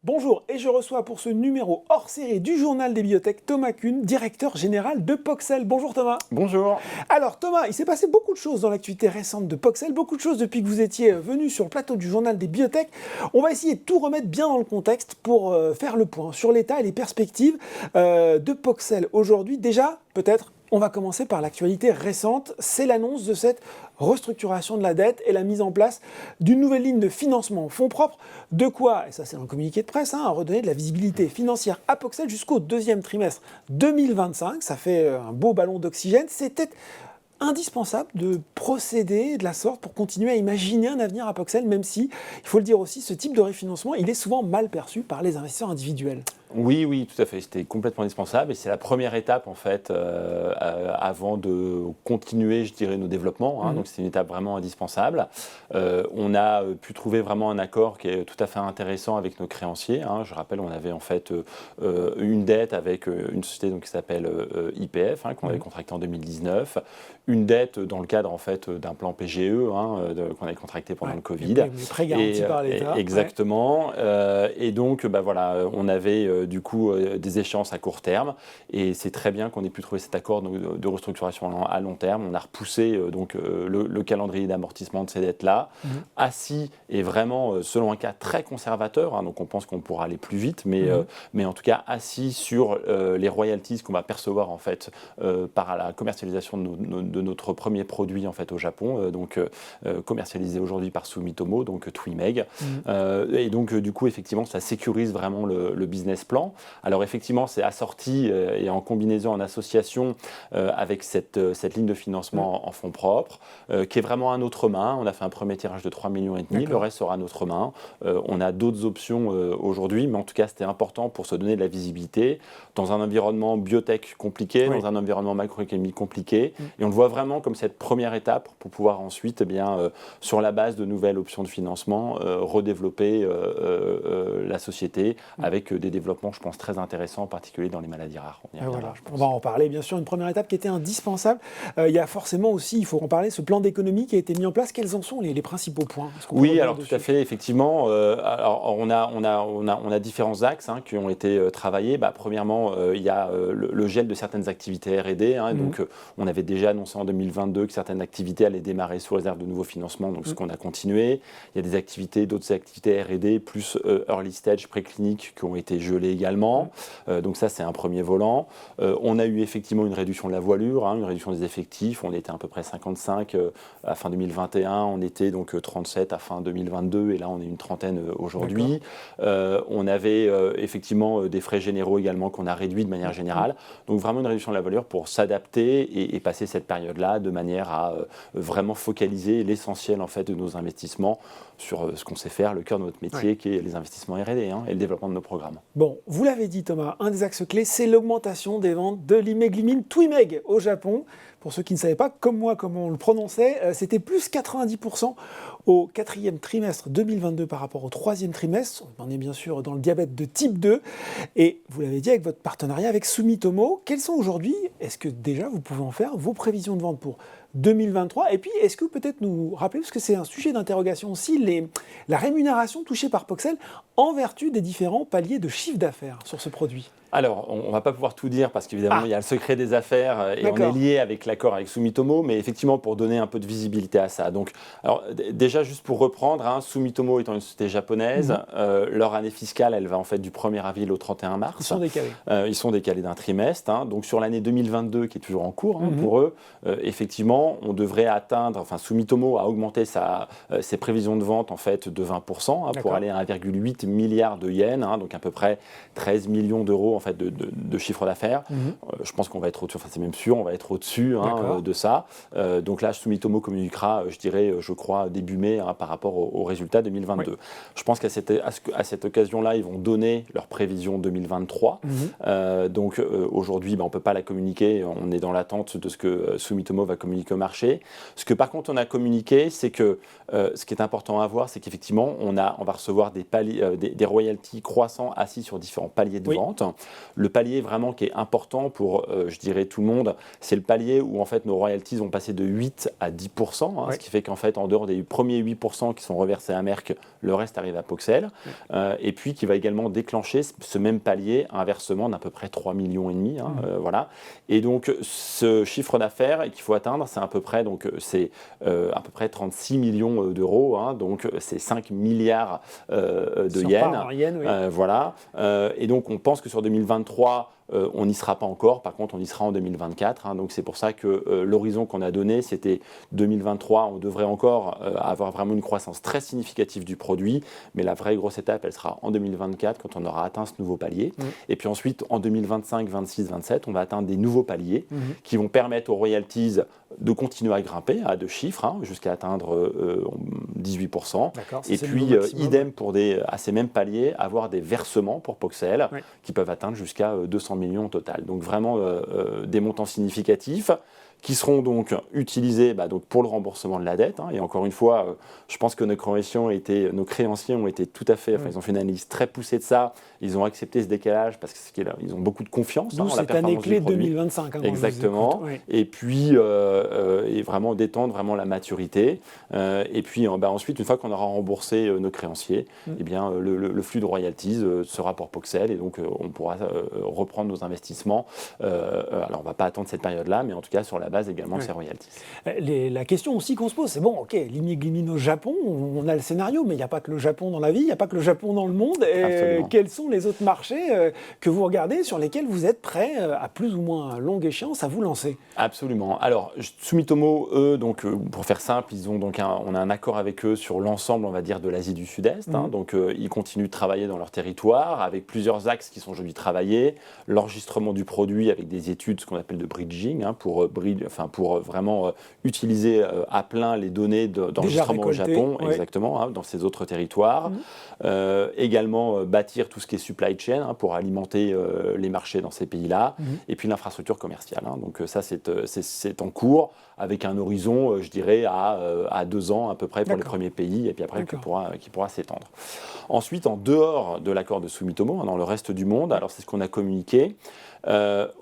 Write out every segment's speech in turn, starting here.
Bonjour, et je reçois pour ce numéro hors série du Journal des Biotech Thomas Kuhn, directeur général de Poxel. Bonjour Thomas. Bonjour. Alors Thomas, il s'est passé beaucoup de choses dans l'actualité récente de Poxel, beaucoup de choses depuis que vous étiez venu sur le plateau du Journal des Biotech. On va essayer de tout remettre bien dans le contexte pour faire le point sur l'état et les perspectives de Poxel aujourd'hui. Déjà, peut-être, on va commencer par l'actualité récente, c'est l'annonce de cette restructuration de la dette et la mise en place d'une nouvelle ligne de financement en fonds propres. De quoi, et ça c'est un communiqué de presse, redonner de la visibilité financière à Poxel jusqu'au deuxième trimestre 2025. Ça fait un beau ballon d'oxygène. C'était indispensable de procéder de la sorte pour continuer à imaginer un avenir à Poxel, même si, il faut le dire aussi, ce type de refinancement, il est souvent mal perçu par les investisseurs individuels. Oui, tout à fait. C'était complètement indispensable et c'est la première étape en fait avant de continuer, je dirais, nos développements. Donc c'est une étape vraiment indispensable. On a pu trouver vraiment un accord qui est tout à fait intéressant avec nos créanciers. Je rappelle, on avait en fait une dette avec une société donc, qui s'appelle IPF, qu'on avait contractée en 2019, une dette dans le cadre en fait d'un plan PGE qu'on avait contracté pendant le Covid. Les prêts garantis par l'État. Exactement. Et donc, voilà, on avait du coup des échéances à court terme et c'est très bien qu'on ait pu trouver cet accord de restructuration à long terme. On a repoussé le calendrier d'amortissement de ces dettes-là, assis et vraiment selon un cas très conservateur, donc on pense qu'on pourra aller plus vite, mais en tout cas assis sur les royalties qu'on va percevoir en fait par la commercialisation de notre premier produit en fait au Japon, commercialisé aujourd'hui par Sumitomo, donc Twimeg. Et donc du coup effectivement ça sécurise vraiment le business plan. Alors effectivement, c'est assorti et en combinaison, en association avec cette ligne de financement en fonds propres, qui est vraiment à notre main. On a fait un premier tirage de 3,5 millions, le reste sera à notre main. On a d'autres options aujourd'hui, mais en tout cas, c'était important pour se donner de la visibilité dans un environnement biotech compliqué, dans un environnement macroéconomique compliqué. Et on le voit vraiment comme cette première étape pour pouvoir ensuite, sur la base de nouvelles options de financement, redévelopper la société avec des développements, je pense, très intéressants, en particulier dans les maladies rares. On va en parler, bien sûr. Une première étape qui était indispensable. Il y a forcément aussi, il faut en parler, ce plan d'économie qui a été mis en place. Quels en sont les principaux points? Oui, alors tout à fait, effectivement. Alors, on a différents axes qui ont été travaillés. Premièrement, il y a le gel de certaines activités R&D. Donc, on avait déjà annoncé en 2022 que certaines activités allaient démarrer sous réserve de nouveaux financements, donc ce qu'on a continué. Il y a d'autres activités R&D, plus early stage, précliniques, qui ont été gelées également. Donc ça, c'est un premier volant. On a eu effectivement une réduction de la voilure, une réduction des effectifs. On était à peu près 55 à fin 2021. On était donc 37 à fin 2022. Et là, on est une trentaine aujourd'hui. On avait effectivement des frais généraux également qu'on a réduits de manière générale. Donc vraiment une réduction de la voilure pour s'adapter et passer cette période-là de manière à vraiment focaliser l'essentiel en fait de nos investissements sur ce qu'on sait faire, le cœur de notre métier, qui est les investissements R&D et le développement de nos programmes. Bon, vous l'avez dit Thomas, un des axes clés, c'est l'augmentation des ventes de l'imeglimin Twimeg au Japon. Pour ceux qui ne savaient pas, comme moi, comment on le prononçait, c'était plus 90% au quatrième trimestre 2022 par rapport au troisième trimestre. On est bien sûr dans le diabète de type 2. Et vous l'avez dit avec votre partenariat avec Sumitomo. Quelles sont aujourd'hui, est-ce que déjà vous pouvez en faire, vos prévisions de vente pour 2023? Et puis, est-ce que vous peut-être nous rappeler, parce que c'est un sujet d'interrogation aussi, la rémunération touchée par Poxel en vertu des différents paliers de chiffre d'affaires sur ce produit? Alors, on ne va pas pouvoir tout dire parce qu'évidemment, il y a le secret des affaires et on est lié avec l'accord avec Sumitomo, mais effectivement, pour donner un peu de visibilité à ça. Donc, alors, déjà, juste pour reprendre, Sumitomo étant une société japonaise, leur année fiscale, elle va en fait du 1er avril au 31 mars. Ils sont décalés. Ils sont décalés d'un trimestre. Donc, sur l'année 2022, qui est toujours en cours pour eux, effectivement, on devrait atteindre, Sumitomo a augmenté ses prévisions de vente en fait de 20% pour aller à 1,8 milliard de yens, donc à peu près 13 millions d'euros en fait de chiffre d'affaires. Je pense qu'on va être au-dessus, c'est même sûr, on va être au-dessus de ça. Donc là, Sumitomo communiquera, je crois, début mai par rapport aux résultats 2022. Je pense qu'à cette occasion-là, ils vont donner leurs prévisions 2023. Donc aujourd'hui, on ne peut pas la communiquer, on est dans l'attente de ce que Sumitomo va communiquer au marché. Ce que par contre on a communiqué, c'est que ce qui est important à voir, c'est qu'effectivement, on va recevoir des royalties croissants assis sur différents paliers de vente. Le palier vraiment qui est important pour, je dirais, tout le monde, c'est le palier où en fait nos royalties vont passer de 8 à 10%, ce qui fait qu'en fait, en dehors des premiers 8% qui sont reversés à Merck, le reste arrive à Poxel, et puis qui va également déclencher ce même palier, un versement d'à peu près 3,5 millions, voilà. Et donc, ce chiffre d'affaires qu'il faut atteindre, c'est à peu près, à peu près 36 millions d'euros, donc c'est 5 milliards de yens. Voilà. Et donc, on pense que sur 2023, on n'y sera pas encore, par contre on y sera en 2024, donc c'est pour ça que l'horizon qu'on a donné c'était 2023, on devrait encore avoir vraiment une croissance très significative du produit, mais la vraie grosse étape elle sera en 2024 quand on aura atteint ce nouveau palier, et puis ensuite en 2025, 26, 27 on va atteindre des nouveaux paliers qui vont permettre aux royalties de continuer à grimper à 2 chiffres, jusqu'à atteindre 18%, et puis idem pour à ces mêmes paliers, avoir des versements pour Poxel qui peuvent atteindre jusqu'à 200 millions au total. Donc vraiment des montants significatifs qui seront donc utilisés donc pour le remboursement de la dette. Et encore une fois, je pense que nos créanciers ont été tout à fait, ils ont fait une analyse très poussée de ça, ils ont accepté ce décalage parce qu'ils ont beaucoup de confiance en la performance du produit. D'où cette année clé 2025. Exactement. Et puis, et vraiment d'étendre vraiment la maturité. Et puis ensuite, une fois qu'on aura remboursé nos créanciers, eh bien, le flux de royalties sera pour Poxel et donc on pourra reprendre nos investissements. Alors, on ne va pas attendre cette période-là, mais en tout cas, sur la base également de ces royalties. La question aussi qu'on se pose, c'est bon, ok, l'immiglimine au Japon, on a le scénario, mais il n'y a pas que le Japon dans la vie, il n'y a pas que le Japon dans le monde. Quels sont les autres marchés que vous regardez sur lesquels vous êtes prêts, à plus ou moins longue échéance, à vous lancer? Absolument. Alors, Sumitomo, eux, pour faire simple, on a un accord avec eux sur l'ensemble, on va dire, de l'Asie du Sud-Est. Donc, ils continuent de travailler dans leur territoire avec plusieurs axes qui sont aujourd'hui travaillés. L'enregistrement du produit avec des études, ce qu'on appelle de bridging, pour vraiment utiliser à plein les données d'enregistrement au Japon, exactement, dans ces autres territoires. Également bâtir tout ce qui est supply chain pour alimenter les marchés dans ces pays-là. Et puis l'infrastructure commerciale. Donc ça, c'est en cours avec un horizon, je dirais, à 2 ans à peu près pour les premiers pays, et puis après qui pourra s'étendre. Ensuite, en dehors de l'accord de Sumitomo, dans le reste du monde, alors c'est ce qu'on a communiqué,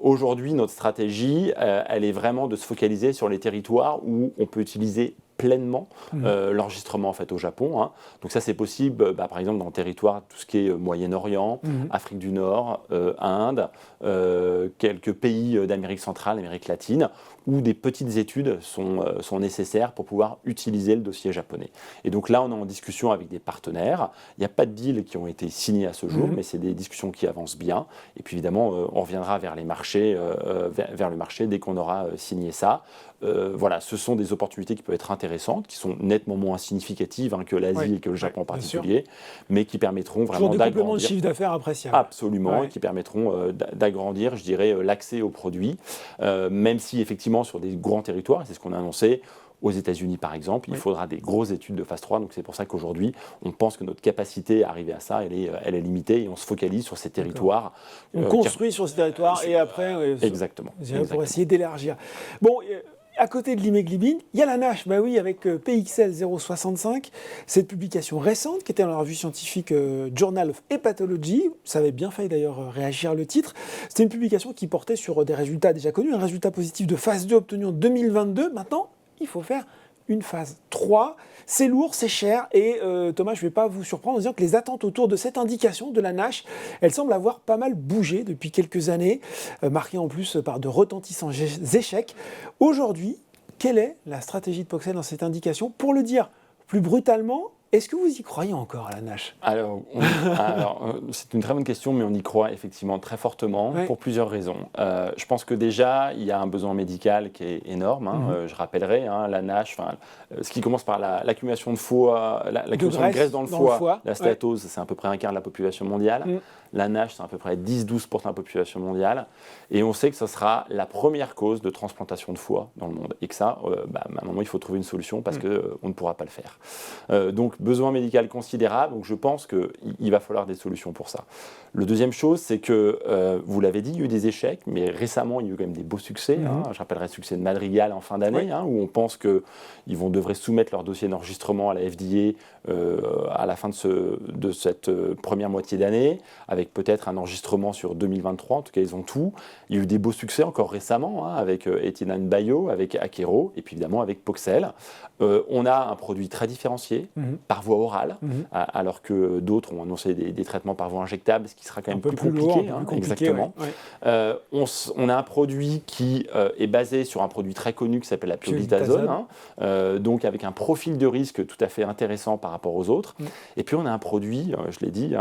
aujourd'hui, notre stratégie, elle est vraiment de se focaliser sur les territoires où on peut utiliser pleinement l'enregistrement en fait au Japon. Donc ça c'est possible par exemple dans le territoire tout ce qui est Moyen-Orient, Afrique du Nord, Inde, quelques pays d'Amérique centrale, Amérique latine, où des petites études sont nécessaires pour pouvoir utiliser le dossier japonais. Et donc là on est en discussion avec des partenaires. Il n'y a pas de deals qui ont été signés à ce jour, mais c'est des discussions qui avancent bien. Et puis évidemment on reviendra vers les marchés, vers le marché dès qu'on aura signé ça. Voilà, ce sont des opportunités qui peuvent être intéressantes, qui sont nettement moins significatives que l'Asie et que le Japon en particulier, mais qui permettront vraiment d'agrandir. Des compléments de chiffre d'affaires appréciables. Absolument, et qui permettront d'agrandir, je dirais, l'accès aux produits, même si effectivement sur des grands territoires, c'est ce qu'on a annoncé, aux États-Unis, par exemple, il faudra des grosses études de phase 3. Donc, c'est pour ça qu'aujourd'hui, on pense que notre capacité à arriver à ça, elle est limitée et on se focalise sur ces territoires. On construit sur ces territoires et après, exactement. Pour essayer d'élargir. Bon, à côté de l'imeglimine, il y a la NASH, avec PXL 065, cette publication récente qui était dans la revue scientifique Journal of Hepatology. Ça avait bien fait d'ailleurs réagir le titre. C'était une publication qui portait sur des résultats déjà connus, un résultat positif de phase 2 obtenu en 2022. Maintenant, il faut faire une phase 3. C'est lourd, c'est cher et Thomas, je ne vais pas vous surprendre en disant que les attentes autour de cette indication de la NASH, elles semblent avoir pas mal bougé depuis quelques années, marquées en plus par de retentissants échecs. Aujourd'hui, quelle est la stratégie de Poxel dans cette indication? Pour le dire plus brutalement, est-ce que vous y croyez encore à la NASH? Alors, c'est une très bonne question, mais on y croit effectivement très fortement pour plusieurs raisons. Je pense que déjà, il y a un besoin médical qui est énorme. Je rappellerai, la NASH, ce qui commence par l'accumulation de foie, l'accumulation de graisse dans le foie. La stéatose, c'est à peu près un quart de la population mondiale. La NASH, c'est à peu près 10-12% de la population mondiale. Et on sait que ce sera la première cause de transplantation de foie dans le monde. Et que ça, à un moment, il faut trouver une solution parce qu'on ne pourra pas le faire. Donc, donc besoin médical considérable, donc je pense qu'il va falloir des solutions pour ça. La deuxième chose, c'est que, vous l'avez dit, il y a eu des échecs, mais récemment, il y a eu quand même des beaux succès. Je rappellerai le succès de Madrigal en fin d'année, où on pense qu'ils devraient soumettre leur dossier d'enregistrement à la FDA à la fin de cette première moitié d'année, avec peut-être un enregistrement sur 2023. En tout cas, ils ont tout. Il y a eu des beaux succès encore récemment, avec Etienne Bio, avec Akero, et puis évidemment avec Poxel. On a un produit très différencié par voie orale, alors que d'autres ont annoncé des traitements par voie injectable, ce qui sera quand même plus compliqué. Exactement. Ouais. On a un produit qui est basé sur un produit très connu qui s'appelle la pioglitazone, donc avec un profil de risque tout à fait intéressant par rapport aux autres. Et puis on a un produit, je l'ai dit,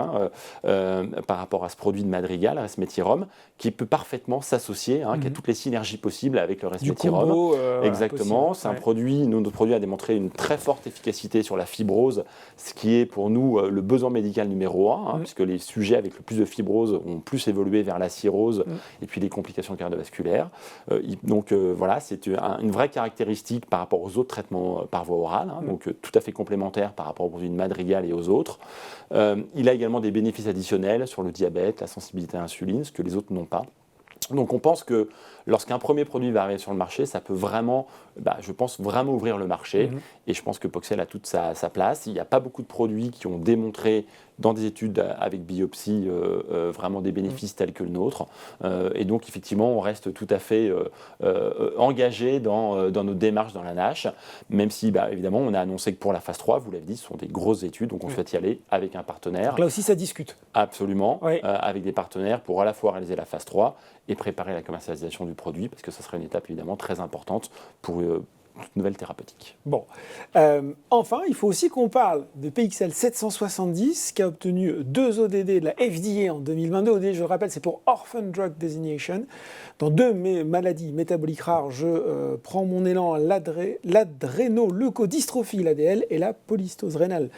par rapport à ce produit de Madrigal, Resmetirom, qui peut parfaitement s'associer, qui a toutes les synergies possibles avec le Resmetirom. Exactement. C'est un produit, notre produit a démontré une très forte efficacité sur la fibrose, ce qui est pour nous le besoin médical numéro 1, puisque les sujets avec le plus de fibrose ont plus évolué vers la cirrhose et puis les complications cardiovasculaires. Donc voilà, c'est une vraie caractéristique par rapport aux autres traitements par voie orale, donc tout à fait complémentaire par rapport aux produits de Madrigal et aux autres. Il a également des bénéfices additionnels sur le diabète, la sensibilité à l'insuline, ce que les autres n'ont pas. Donc on pense que lorsqu'un premier produit va arriver sur le marché, ça peut vraiment, je pense, vraiment ouvrir le marché. Et je pense que Poxel a toute sa place. Il n'y a pas beaucoup de produits qui ont démontré dans des études avec biopsie vraiment des bénéfices tels que le nôtre. Et donc effectivement, on reste tout à fait engagé dans nos démarches dans la NASH, même si évidemment on a annoncé que pour la phase 3, vous l'avez dit, ce sont des grosses études, donc on souhaite y aller avec un partenaire. Donc là aussi ça discute. Absolument, avec des partenaires pour à la fois réaliser la phase 3 et préparer la commercialisation du produit, parce que ça serait une étape évidemment très importante pour toute nouvelle thérapeutique. Bon. Enfin, il faut aussi qu'on parle de PXL 770 qui a obtenu 2 ODD de la FDA en 2022. ODD, je le rappelle, c'est pour Orphan Drug Designation. Dans 2 maladies métaboliques rares, je prends mon élan, l'adrénoleucodystrophie, l'ADL, et la polystose rénale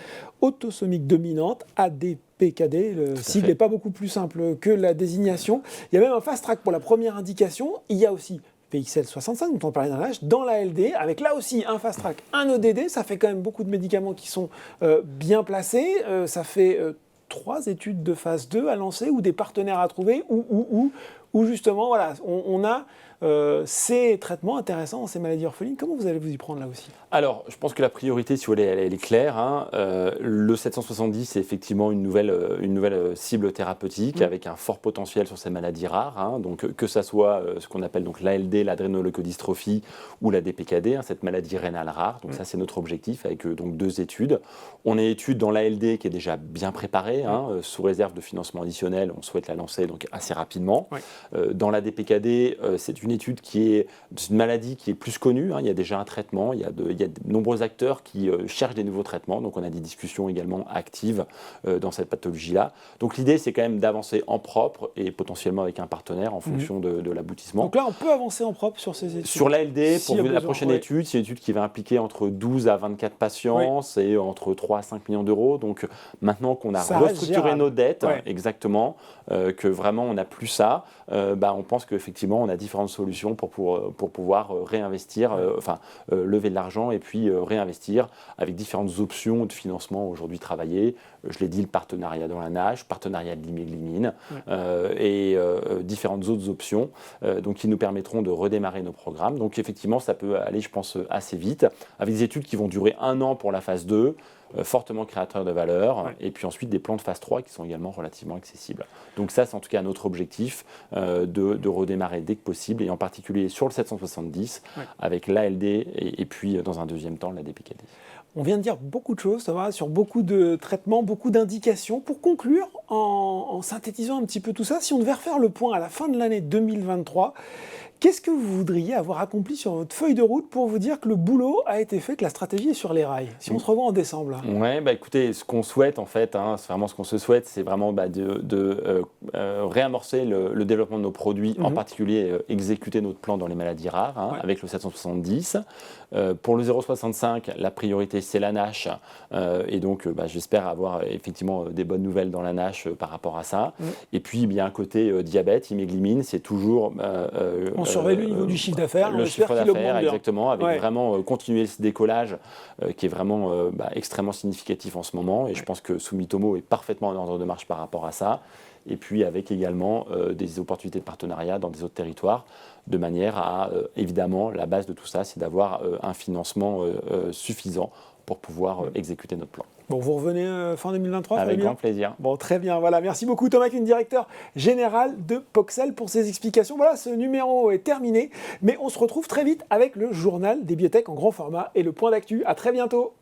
autosomique dominante, ADPKD. Le sigle n'est pas beaucoup plus simple que la désignation. Il y a même un fast track pour la première indication. Il y a aussi PXL 65, dont on parlait dans l'âge, dans la LD, avec là aussi un fast track, un ODD. Ça fait quand même beaucoup de médicaments qui sont bien placés. Ça fait 3 études de phase 2 à lancer, ou des partenaires à trouver, ou justement, voilà, on a ces traitements intéressants dans ces maladies orphelines. Comment vous allez vous y prendre là aussi ? Alors, je pense que la priorité, si vous voulez, elle est claire. Le 770, c'est effectivement une nouvelle cible thérapeutique avec un fort potentiel sur ces maladies rares. Donc, que ça soit ce qu'on appelle donc l'ALD, l'adrénoleucodystrophie, ou la DPKD, cette maladie rénale rare. Donc ça, c'est notre objectif avec donc 2 études. On a une étude dans l'ALD qui est déjà bien préparée, sous réserve de financement additionnel. On souhaite la lancer donc assez rapidement. Dans la DPKD, c'est une étude c'est une maladie qui est plus connue. Il y a déjà un traitement, il y a de nombreux acteurs qui cherchent des nouveaux traitements. Donc on a des discussions également actives dans cette pathologie-là. Donc l'idée, c'est quand même d'avancer en propre et potentiellement avec un partenaire en fonction de l'aboutissement. Donc là, on peut avancer en propre sur ces études. Sur l'ALD, pour la prochaine étude, c'est une étude qui va impliquer entre 12 à 24 patients, c'est entre 3 à 5 millions d'euros. Donc maintenant qu'on a restructuré nos dettes, exactement, que vraiment on n'a plus ça, on pense qu'effectivement on a différentes solutions pour pouvoir réinvestir, lever de l'argent et puis réinvestir avec différentes options de financement aujourd'hui travaillées. Je l'ai dit, le partenariat dans la NASH, partenariat de l'iméglimine et différentes autres options donc qui nous permettront de redémarrer nos programmes. Donc effectivement, ça peut aller, je pense, assez vite, avec des études qui vont durer 1 an pour la phase 2, fortement créateurs de valeur, et puis ensuite des plans de phase 3 qui sont également relativement accessibles. Donc ça, c'est en tout cas notre objectif, de redémarrer dès que possible, et en particulier sur le 770, avec l'ALD et puis dans un deuxième temps la DPKD. On vient de dire beaucoup de choses, Thomas, sur beaucoup de traitements, beaucoup d'indications. Pour conclure, en synthétisant un petit peu tout ça, si on devait refaire le point à la fin de l'année 2023, qu'est-ce que vous voudriez avoir accompli sur votre feuille de route pour vous dire que le boulot a été fait, que la stratégie est sur les rails? Si on se revoit en décembre. Là. Ouais, écoutez, ce qu'on souhaite en fait, c'est vraiment ce qu'on se souhaite, c'est vraiment de réamorcer le développement de nos produits, en particulier exécuter notre plan dans les maladies rares, avec le 770. Pour le 065, la priorité c'est la NASH, et donc j'espère avoir effectivement des bonnes nouvelles dans la NASH par rapport à ça. Et puis il y a un côté diabète, iméglimine, c'est toujours surveille le niveau du chiffre d'affaires. Le chiffre d'affaires, exactement, avec Ouais. vraiment continuer ce décollage qui est vraiment extrêmement significatif en ce moment. Et je pense que Sumitomo est parfaitement en ordre de marche par rapport à ça. Et puis avec également des opportunités de partenariat dans des autres territoires, de manière à, évidemment, la base de tout ça, c'est d'avoir un financement suffisant pour pouvoir exécuter notre plan. Bon, vous revenez fin 2023, Avec Fabien ? grand plaisir. Bon, très bien. Voilà, merci beaucoup Thomas Kuhn, directeur général de Poxel, pour ces explications. Voilà, ce numéro est terminé, mais on se retrouve très vite avec le journal des biotech en grand format et le point d'actu. À très bientôt.